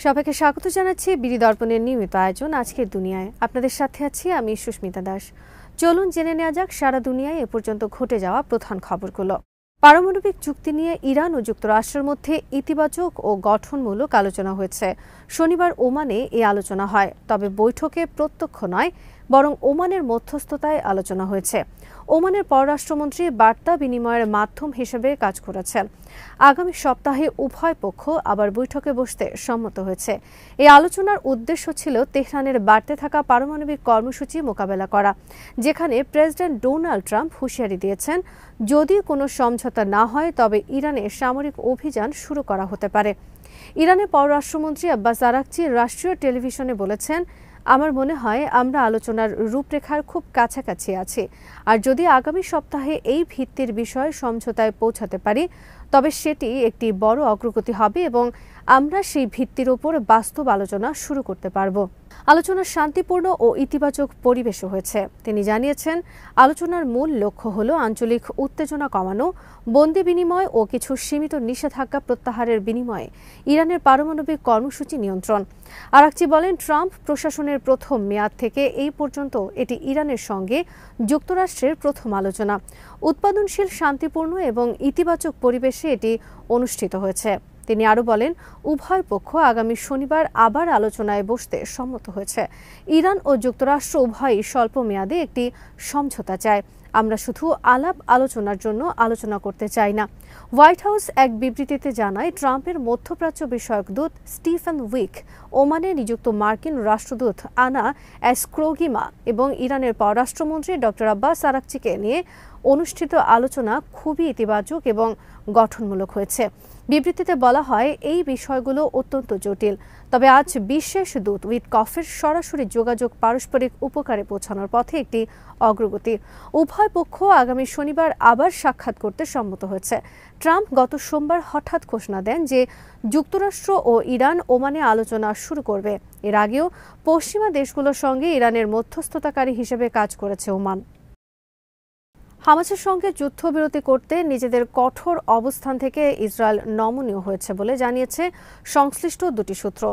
সবাইকে স্বাগত জানাচ্ছি বিডি দর্পণের নিয়মিত আয়োজন আজকের দুনিয়ায়। আপনাদের সাথে আছি আমি সুস্মিতা দাস। চলুন জেনে নেওয়া যাক সারা দুনিয়ায় এ পর্যন্ত ঘটে যাওয়া প্রধান খবরগুলো। পারমাণবিক চুক্তি নিয়ে ইরান ও যুক্তরাষ্ট্রের মধ্যে ইতিবাচক ও গঠনমূলক আলোচনা হয়েছে। শনিবার ওমানে এই আলোচনা হয়, তবে বৈঠকে প্রত্যক্ষ নয়, বরং ওমানের মধ্যস্থতায় আলোচনা হয়েছে। ওমানের পররাষ্ট্রমন্ত্রী বার্তা বিনিময়ের মাধ্যম হিসেবে কাজ করেছেন। আগামী সপ্তাহে উভয় পক্ষ আবার বৈঠকে বসতে সম্মত হয়েছে। এই আলোচনার উদ্দেশ্য ছিল তেহরানের বাড়তে থাকা পারমাণবিক কর্মসূচি মোকাবেলা করা, যেখানে প্রেসিডেন্ট ডোনাল্ড ট্রাম্প হুঁশিয়ারি দিয়েছেন যদি কোনো সমঝোতা না হয় তবে ইরানে সামরিক অভিযান শুরু করা হতে পারে। ইরানের পররাষ্ট্রমন্ত্রী আব্বাস আরাকচি রাষ্ট্রীয় টেলিভিশনে বলেছেন, আমার মনে হয় আমরা আলোচনার রূপরেখার খুব কাছাকাছি আছি, আর যদি আগামী সপ্তাহে এই ভিত্তির বিষয়ে সমঝোতায় পৌঁছাতে পারি তবে সেটি একটি বড় অগ্রগতি হবে এবং আমরা সেই ভিত্তির উপর বাস্তব আলোচনা শুরু করতে পারব। আলোচনা শান্তিপূর্ণ ও ইতিবাচক পরিবেশে হয়েছে। তিনি জানিয়েছেন, আলোচনার মূল লক্ষ্য হল আঞ্চলিক উত্তেজনা কমানো, বন্দি বিনিময় ও কিছু সীমিত নিষেধাজ্ঞা প্রত্যাহারের বিনিময়ে ইরানের পারমাণবিক কর্মসূচি নিয়ন্ত্রণ। আরাকচি বলেন, ট্রাম্প প্রশাসনের প্রথম মেয়াদ থেকে এই পর্যন্ত এটি ইরানের সঙ্গে যুক্তরাষ্ট্রের প্রথম আলোচনা। উৎপাদনশীল, শান্তিপূর্ণ এবং ইতিবাচক পরিবেশে এটি অনুষ্ঠিত হয়েছে। তিনি আরও বলেন, উভয় পক্ষ আগামী শনিবার আবার আলোচনায় বসতে সম্মত হয়েছে। ইরান ও যুক্তরাষ্ট্র উভয়ই স্বল্প মেয়াদে একটি সমঝোতা চায়। আমরা শুধু আলাপ আলোচনার জন্য আলোচনা করতে চাই না। হোয়াইট হাউস এক বিবৃতিতে জানায়, ট্রাম্পের মধ্যপ্রাচ্য বিষয়ক দূত স্টিফেন উইক, ওমানে নিযুক্ত মার্কিন রাষ্ট্রদূত আনা অ্যাস্ক্রোগিমা এবং ইরানের পররাষ্ট্রমন্ত্রী ডক্টর আব্বাস আরাকচিকে নিয়ে অনুষ্ঠিত আলোচনা খুবই ইতিবাচক এবং গঠনমূলক হয়েছে। বিবৃতিতে বলা হয়, এই বিষয়গুলো অত্যন্ত জটিল, তবে আজ বিশেষ দূত উইটকফের সরাসরি যোগাযোগ পারস্পরিক উপকারে পৌঁছানোর পথে একটি অগ্রগতি। উভয় পক্ষ আগামী শনিবার আবার সাক্ষাৎ করতে সম্মত হয়েছে। ট্রাম্প গত সোমবার হঠাৎ ঘোষণা দেন যে যুক্তরাষ্ট্র ও ইরান ওমানে আলোচনা শুরু করবে। এর আগেও পশ্চিমা দেশগুলোর সঙ্গে ইরানের মধ্যস্থতাকারী হিসেবে কাজ করেছে ওমান। হামাসের সঙ্গে যুদ্ধবিরতি করতে নিজেদের কঠোর অবস্থান থেকে ইসরায়েল নমনীয় হয়েছে বলে জানিয়েছে সংশ্লিষ্ট দুটি সূত্র।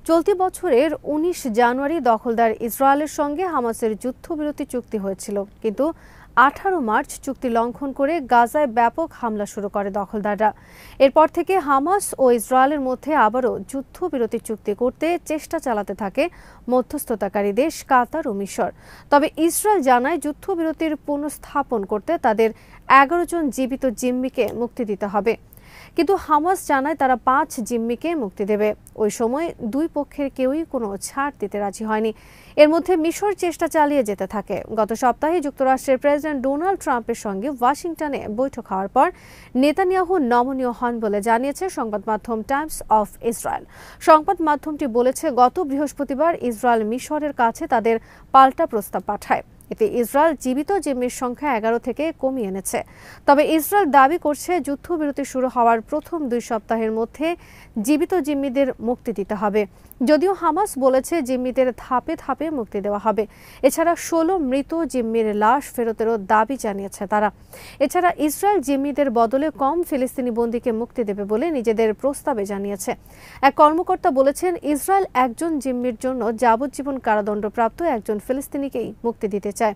চলতি বছরের ১৯ জানুয়ারি দখলদার ইসরায়েলের সঙ্গে হামাসের যুদ্ধবিরতি চুক্তি হয়েছিল, কিন্তু ১৮ মার্চ চুক্তি লঙ্ঘন করে গাজায় ব্যাপক হামলা শুরু করে দখলদাররা। এরপর থেকে হামাস ও ইসরায়েলের মধ্যে আবারও যুদ্ধবিরতি চুক্তি করতে চেষ্টা চালাতে থাকে মধ্যস্থতাকারী দেশ কাতার ও মিশর। তবে ইসরায়েল জানায়, যুদ্ধবিরতির পুনঃস্থাপন করতে তাদের ১১ জন জীবিত জিম্মিকে মুক্তি দিতে হবে, কিন্তু হামাস জানায় তারা ৫ জিম্মিকে মুক্তি দেবে। ওই সময় দুই পক্ষের কেউই কোনো ছাড় দিতে রাজি হয়নি। এর মধ্যে মিশর চেষ্টা চালিয়ে যেতে থাকে। গত সপ্তাহে যুক্তরাষ্ট্রের প্রেসিডেন্ট ডোনাল্ড ট্রাম্পের সঙ্গে ওয়াশিংটনে বৈঠক হওয়ার পর নেতানিয়াহু নমনীয় হন বলে জানিয়েছে সংবাদ মাধ্যম টাইমস অফ ইসরায়েল। সংবাদ মাধ্যমটি বলেছে, গত বৃহস্পতিবার ইসরায়েল মিশরের কাছে তাদের পাল্টা প্রস্তাব পাঠায়। এতে ইসরায়েল জীবিত জিম্মির সংখ্যা ১১ থেকে কমিয়ে এনেছে। তবে ইসরায়েল দাবি করছে, যুদ্ধবিরতি শুরু হওয়ার প্রথম ২ সপ্তাহের মধ্যে জীবিত জিম্মিদের মুক্তি দিতে হবে, যদিও হামাস বলেছে জিম্মিদের ধাপে ধাপে মুক্তি দেওয়া হবে। এছাড়া ১৬ মৃত জিম্মির লাশ ফেরতেরও দাবি জানিয়েছে তারা। এছাড়া ইসরায়েল জিম্মিদের বদলে কম ফিলিস্তিনি বন্দীকে মুক্তি দেবে বলে নিজেদের প্রস্তাবে জানিয়েছে। এক কর্মকর্তা বলেছেন, ইসরায়েল একজন জিম্মির জন্য যাবজ্জীবন কারাদণ্ডপ্রাপ্ত একজন ফিলিস্তিনিকেই মুক্তি দিতে চায়।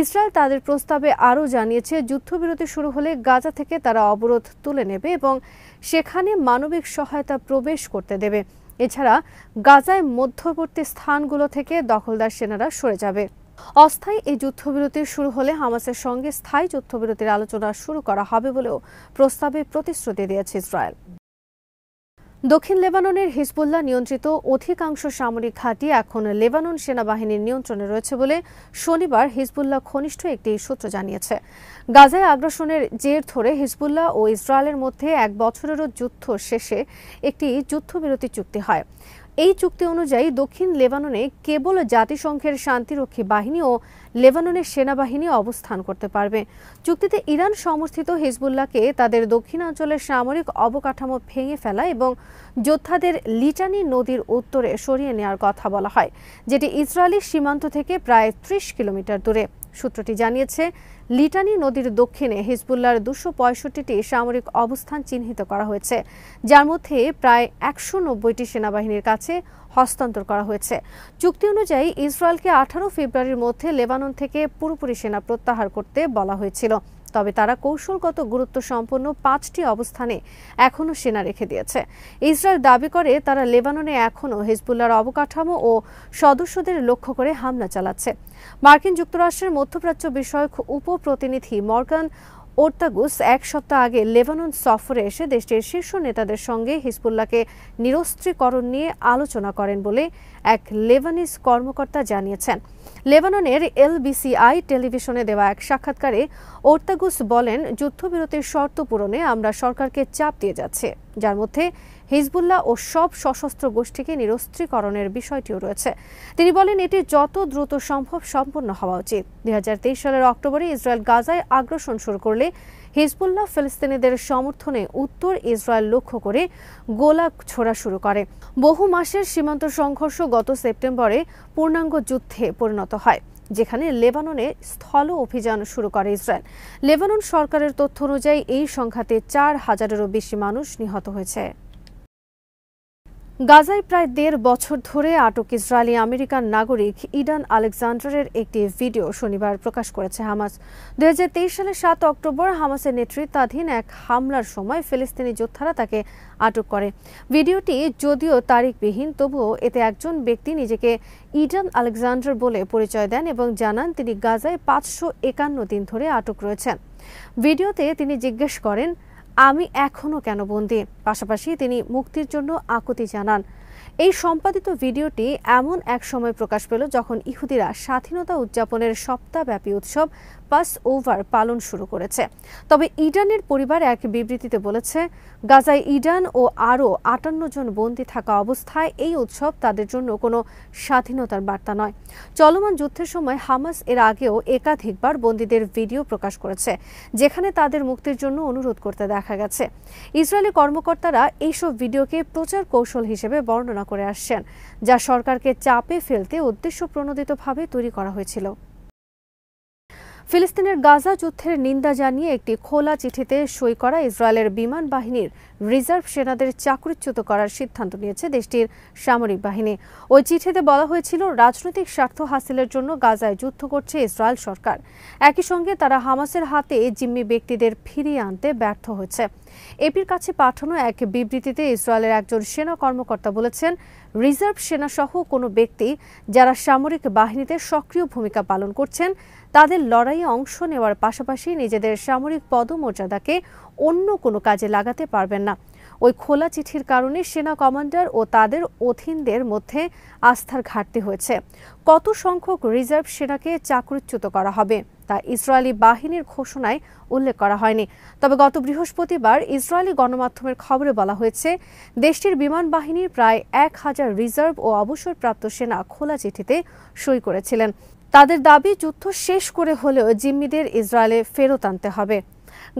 ইসরায়েল তাদের প্রস্তাবে আরও জানিয়েছে, যুদ্ধবিরতি শুরু হলে গাজা থেকে তারা অবরোধ তুলে নেবে এবং সেখানে মানবিক সহায়তা প্রবেশ করতে দেবে। এছাড়া গাজায় মধ্যবর্তী স্থানগুলো থেকে দখলদার সেনারা সরে যাবে। অস্থায়ী এই যুদ্ধবিরতি শুরু হলে হামাসের সঙ্গে স্থায়ী যুদ্ধবিরতির আলোচনা শুরু করা হবে বলেও প্রস্তাবে প্রতিশ্রুতি দিয়েছে ইসরায়েল। দক্ষিণ লেবাননের হিজবুল্লাহ নিয়ন্ত্রিত অধিকাংশ সামরিক ঘাঁটি এখন লেবানন সেনাবাহিনীর নিয়ন্ত্রণে রয়েছে বলে শনিবার হিজবুল্লাহ ঘনিষ্ঠ একটি সূত্র জানিয়েছে। গাজায় আগ্রাসনের জের ধরে হিজবুল্লাহ ও ইসরায়েলের মধ্যে ১ বছরেরও যুদ্ধ শেষে একটি যুদ্ধবিরতি চুক্তি হয়। এই চুক্তি অনুযায়ী দক্ষিণ লেবাননে কেবল জাতিসংঘের শান্তিরক্ষী বাহিনী ও লেবাননের সেনাবাহিনী অবস্থান করতে পারবে। চুক্তিতে ইরান সমর্থিত হিজবুল্লাহকে তাদের দক্ষিণাঞ্চলের সামরিক অবকাঠামো ভেঙে ফেলা এবং যোদ্ধাদের লিটানি নদীর উত্তরে সরিয়ে নেওয়ার কথা বলা হয়, যেটি ইসরায়েলি সীমান্ত থেকে প্রায় ৩০ কিলোমিটার দূরে। সূত্রটি জানিয়েছে, লিটানি নদীর দক্ষিণে হিজবুল্লাহর 265টি সামরিক অবস্থান চিহ্নিত করা হয়েছে, যার মধ্যে প্রায় 190টি সেনাবাহিনীর কাছে হস্তান্তর করা হয়েছে। চুক্তি অনুযায়ী ইসরায়েলকে 18 ফেব্রুয়ারির মধ্যে লেবানন থেকে পুরোপুরি সেনা প্রত্যাহার করতে বলা হয়েছিল। তবে তারা কৌশলগত গুরুত্ব সম্পন্ন 5টি অবস্থানে এখনও সেনা রেখে দিয়েছে। ইসরায়েল দাবি করে তারা লেবাননে এখনও হিজবুল্লাহর অবকাঠামো ও সদস্যদের লক্ষ্য করে হামলা চালাচ্ছে। মার্কিন যুক্তরাষ্ট্রের মধ্যপ্রাচ্য বিষয়ক উপপ্রতিনিধি মর্গান ওর্তাগুস এক সপ্তাহ আগে লেবানন সফরে এসে দেশটির শীর্ষ নেতাদের সঙ্গে হিজবুল্লাহকে নিরস্ত্রীকরণ নিয়ে আলোচনা করেন বলে এক লেবানিজ কর্মকর্তা জানিয়েছেন। লেবাননের LBCI টেলিভিশনে দেওয়া এক সাক্ষাৎকারে ওর্তাগুস বলেন, যুদ্ধবিরতির শর্ত পূরণে আমরা সরকারকে চাপ দিয়ে যাচ্ছি, যার মধ্যে হিজবুল্লাহ ও সব সশস্ত্র গোষ্ঠীকে নিরস্ত্রীকরণের বিষয়টিও রয়েছে। তিনি বলেন, এটি যত দ্রুত সম্ভব সম্পন্ন হওয়া উচিত। 2023 সালের অক্টোবরে ইসরায়েল গাজায় আগ্রাসন শুরু করলে হিজবুল্লাহ ফিলিস্তিনিদের সমর্থনে উত্তর ইসরায়েল লক্ষ্য করে গোলা ছোড়া শুরু করে। বহু মাসের সীমান্ত সংঘর্ষ গত সেপ্টেম্বরে পূর্ণাঙ্গ যুদ্ধে পরিণত হয়, যেখানে লেবাননে স্থল অভিযান শুরু করে ইসরায়েল। লেবানন সরকারের তথ্য অনুযায়ী এই সংঘাতে 4000-এরও বেশি মানুষ নিহত হয়েছে। গাজায় প্রায় 1.5 বছর ধরে আটক ইসরায়েলি আমেরিকান নাগরিক ইডান আলেকজান্ডারের একটি ভিডিও শনিবার প্রকাশ করেছে হামাস। 2023 সালের 7 অক্টোবর হামাসের নেতৃত্বাধীন এক হামলার সময় ফিলিস্তিনি যোদ্ধারা তাকে আটক করে। ভিডিওটি যদিও তারিখবিহীন, তবুও এতে একজন ব্যক্তি নিজেকে ইডান আলেকজান্ডার বলে পরিচয় দেন এবং জানান তিনি গাজায় 551 দিন ধরে আটক রয়েছেন। ভিডিওতে তিনি জিজ্ঞেস করেন, আমি এখনও কেন বন্দী? পাশাপাশি তিনি মুক্তির জন্য আকুতি জানান। এই সম্পাদিত ভিডিওটি এমন এক সময় প্রকাশ পেল যখন ইহুদিরা স্বাধীনতা উদযাপনের সপ্তাহব্যাপী উৎসব পাস ওভার পালন শুরু করেছে। তবে ইডানের পরিবার এক বিবৃতিতে বলেছে, গাজায় ইডান ও আরও 58 জন বন্দী থাকা অবস্থায় এই উৎসব তাদের জন্য কোনো স্বাধীনতার বার্তা নয়। চলমান যুদ্ধের সময় হামাস এর আগেও একাধিকবার বন্দীদের ভিডিও প্রকাশ করেছে, যেখানে তাদের মুক্তির জন্য অনুরোধ করতে দেখা গেছে। ইসরায়েলি কর্মকর্তারা এইসব ভিডিওকে প্রচার কৌশল হিসেবে বর্ণনা করে আসছেন, যা সরকারকে চাপে ফেলতে উদ্দেশ্যপ্রণোদিতভাবে তৈরি করা হয়েছিল। ফিলিস্তিনের গাজা যুদ্ধের নিন্দা জানিয়ে একটি খোলা চিঠিতে সই করা ইসরায়েলের বিমান বাহিনীর রিজার্ভ সেনাদের চাকরিচ্যুত করার সিদ্ধান্ত নিয়েছে দেশটির সামরিক বাহিনী। ওই চিঠিতে বলা হয়েছিল, রাজনৈতিক স্বার্থ হাসিলের জন্য গাজায় যুদ্ধ করছে ইসরায়েল সরকার। একই সঙ্গে তারা হামাসের হাতে জিম্মি ব্যক্তিদের ফিরিয়ে আনতে ব্যর্থ হয়েছে। এপির কাছে পাঠানো এক বিবৃতিতে ইসরায়েলের একজন সেনা কর্মকর্তা বলেছেন, রিজার্ভ সেনাসহ কোনো ব্যক্তি যারা সামরিক বাহিনীতে সক্রিয় ভূমিকা পালন করছেন তাদের লড়াইয়ে অংশ নেওয়ার পাশাপাশি নিজেদের সামরিক পদমর্যাদাকে অন্য কোনো কাজে লাগাতে পারবেন না। ওই খোলা চিঠির কারণে সেনা কমান্ডার ও তাদের অধীনদের মধ্যে আস্থার ঘাটতি হয়েছে। কত সংখ্যক রিজার্ভ সেনাকে চাকরিচ্যুত করা হবে তা ইসরায়েলি বাহিনীর ঘোষণায় উল্লেখ করা হয়নি। তবে গত বৃহস্পতিবার ইসরায়েলি গণমাধ্যমের খবরে বলা হয়েছে, দেশটির বিমান বাহিনীর প্রায় 1000 রিজার্ভ ও অবসরপ্রাপ্ত সেনা খোলা চিঠিতে সই করেছিলেন। তাদের দাবি, যুদ্ধ শেষ করে হলেও জিম্মিদের ইসরায়েলে ফেরত আনতে হবে।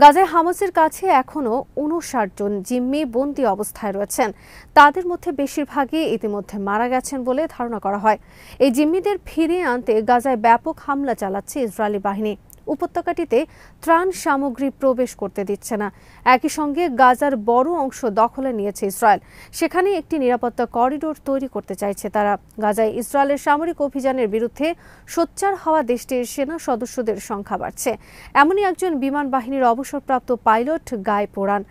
গাজায় হামাসের কাছে এখনও 59 জন জিম্মি বন্দী অবস্থায় রয়েছেন। তাদের মধ্যে বেশিরভাগই ইতিমধ্যে মারা গেছেন বলে ধারণা করা হয়। এই জিম্মিদের ফিরিয়ে আনতে গাজায় ব্যাপক হামলা চালাচ্ছে ইসরায়েলি বাহিনী। উপত্যকাটিতে ত্রাণ সামগ্রী প্রবেশ করতে দিচ্ছে না। একই সঙ্গে গাজার বড় অংশ দখলে নিয়েছে ইসরায়েল। সেখানে একটি নিরাপত্তা করিডোর তৈরি করতে চাইছে তারা। গাজায় ইসরায়েলের সামরিক অভিযানের বিরুদ্ধে সোচ্চার হওয়া দেশটির সেনা সদস্যদের সংখ্যা বাড়ছে। এমনই একজন বিমান বাহিনীর অবসরপ্রাপ্ত পাইলট গায়ে পোড়ান।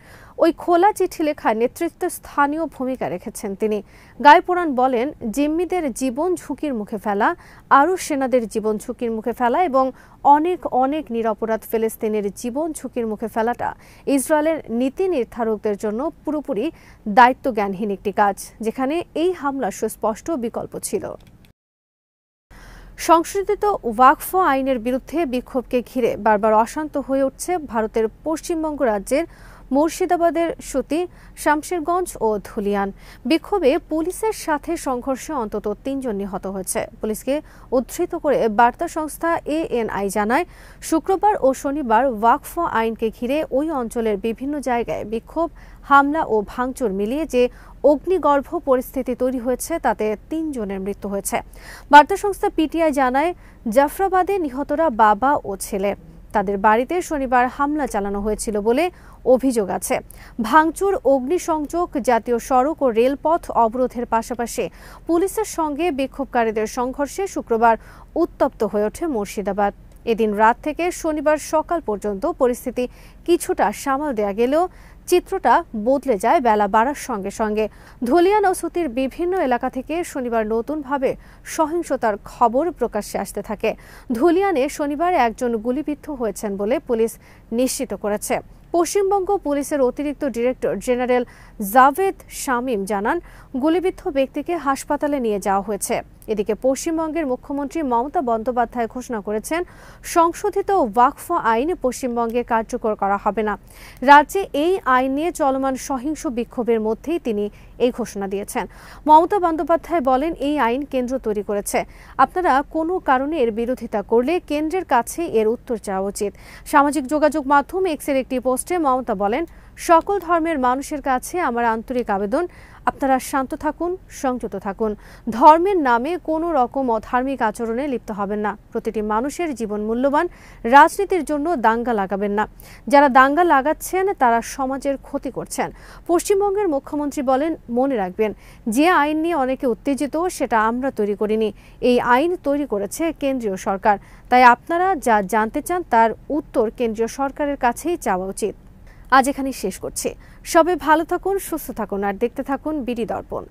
ওই খোলা চিঠি লেখায় নেতৃত্বে স্থানীয় ভূমিকা রেখেছেন তিনি। গায়ে পোড়ান বলেন, জিম্মিদের জীবন ঝুঁকির মুখে ফেলা, আরও সেনাদের জীবন ঝুঁকির মুখে ফেলা এবং অনেক নিরপরাধ ফিলিস্তিনের জীবন ঝুঁকির মুখে ফেলাটা ইসরায়েলের নীতি নির্ধারকদের জন্য পুরোপুরি দায়িত্বজ্ঞানহীন একটি কাজ, যেখানে এই হামলার সুস্পষ্ট বিকল্প ছিল। সংশোধিত ওয়াকফ আইনের বিরুদ্ধে বিক্ষোভকে ঘিরে বারবার অশান্ত হয়ে উঠছে ভারতের পশ্চিমবঙ্গ রাজ্যের মুর্শিদাবাদের সুতি, শামশেরগঞ্জ ও ধুলিয়ান। বিক্ষোভে পুলিশের সাথে সংঘর্ষে অন্তত ৩ জন নিহত হয়েছে। পুলিশকে উদ্ধৃত করে বার্তা সংস্থা ANI জানায়, শুক্রবার ও শনিবার ওয়াকফ আইনকে ঘিরে ওই অঞ্চলের বিভিন্ন জায়গায় বিক্ষোভ, হামলা ও ভাঙচুর মিলিয়ে যে অগ্নিগর্ভ পরিস্থিতি তৈরি হয়েছে তাতে ৩ জনের মৃত্যু হয়েছে। বার্তা সংস্থা PTI জানায়, জাফরাবাদে নিহতরা বাবা ও ছেলে। তাদের বাড়িতে শনিবার হামলা চালানো হয়েছিল বলে অভিযোগ আছে। ভাঙচুর, অগ্নিসংযোগ, জাতীয় সড়ক ও রেলপথ অবরোধের পাশাপাশি পুলিশের সঙ্গে বিক্ষোভকারীদের সংঘর্ষে শুক্রবার উত্তপ্ত হয়ে ওঠে মুর্শিদাবাদ। এদিন রাত থেকে শনিবার সকাল পর্যন্ত পরিস্থিতি কিছুটা সামাল দেয়া গেলেও চিত্রটা বদলে যায় বেলা বাড়ার সঙ্গে সঙ্গে। ধুলিয়ান ও সুতির বিভিন্ন এলাকা থেকে শনিবার নতুনভাবে সহিংসতার খবর প্রকাশ্যে আসতে থাকে। ধুলিয়ানে শনিবার একজন গুলিবিদ্ধ হয়েছেন বলে পুলিশ নিশ্চিত করেছে। পশ্চিমবঙ্গ পুলিশের অতিরিক্ত ডিরেক্টর জেনারেল জাভেদ শামীম জানান, গুলিবিদ্ধ ব্যক্তিকে হাসপাতালে নিয়ে যাওয়া হয়েছে। এদিকে পশ্চিমবঙ্গের মুখ্যমন্ত্রী মমতা বন্দ্যোপাধ্যায় ঘোষণা করেছেন, সংশোধিত ওয়াকফ আইন পশ্চিমবঙ্গে কার্যকর করা হবে না। রাজ্যে এই আইন নিয়ে চলমান সহিংস বিক্ষোভের মধ্যেই তিনি এই ঘোষণা দিয়েছেন। মমতা বন্দ্যোপাধ্যায় বলেন, এই আইন কেন্দ্র তৈরি করেছে। আপনারা কোনো কারণে এর বিরোধিতা করলে কেন্দ্রের কাছে এর উত্তর চাওয়া উচিত। সামাজিক যোগাযোগ মাধ্যম এক্সের একটি পোস্টে মমতা বলেন, সকল ধর্মের মানুষের কাছে আমার আন্তরিক আবেদন, আপনারা শান্ত থাকুন, সংযত থাকুন। ধর্মের নামে কোনো রকম অধার্মিক আচরণে লিপ্ত হবেন না। প্রতিটি মানুষের জীবন মূল্যবান। রাজনীতির জন্য দাঙ্গা লাগাবেন না। যারা দাঙ্গা লাগাচ্ছেন তারা সমাজের ক্ষতি করছেন। পশ্চিমবঙ্গের মুখ্যমন্ত্রী বলেন, মনে রাখবেন, যে আইন নিয়ে অনেকে উত্তেজিত সেটা আমরা তৈরি করিনি। এই আইন তৈরি করেছে কেন্দ্রীয় সরকার। তাই আপনারা যা জানতে চান তার উত্তর কেন্দ্রীয় সরকারের কাছেই চাওয়া উচিত। আজ এখানেই শেষ করছি। সবাই ভালো থাকুন, সুস্থ থাকুন আর দেখতে থাকুন বিডি দর্পণ।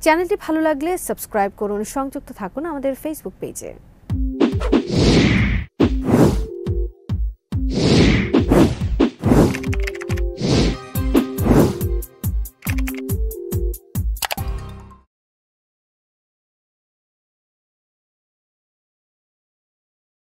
চ্যানেলটি ভালো লাগলে সাবস্ক্রাইব করুন, সংযুক্ত থাকুন আমাদের ফেসবুক পেজে।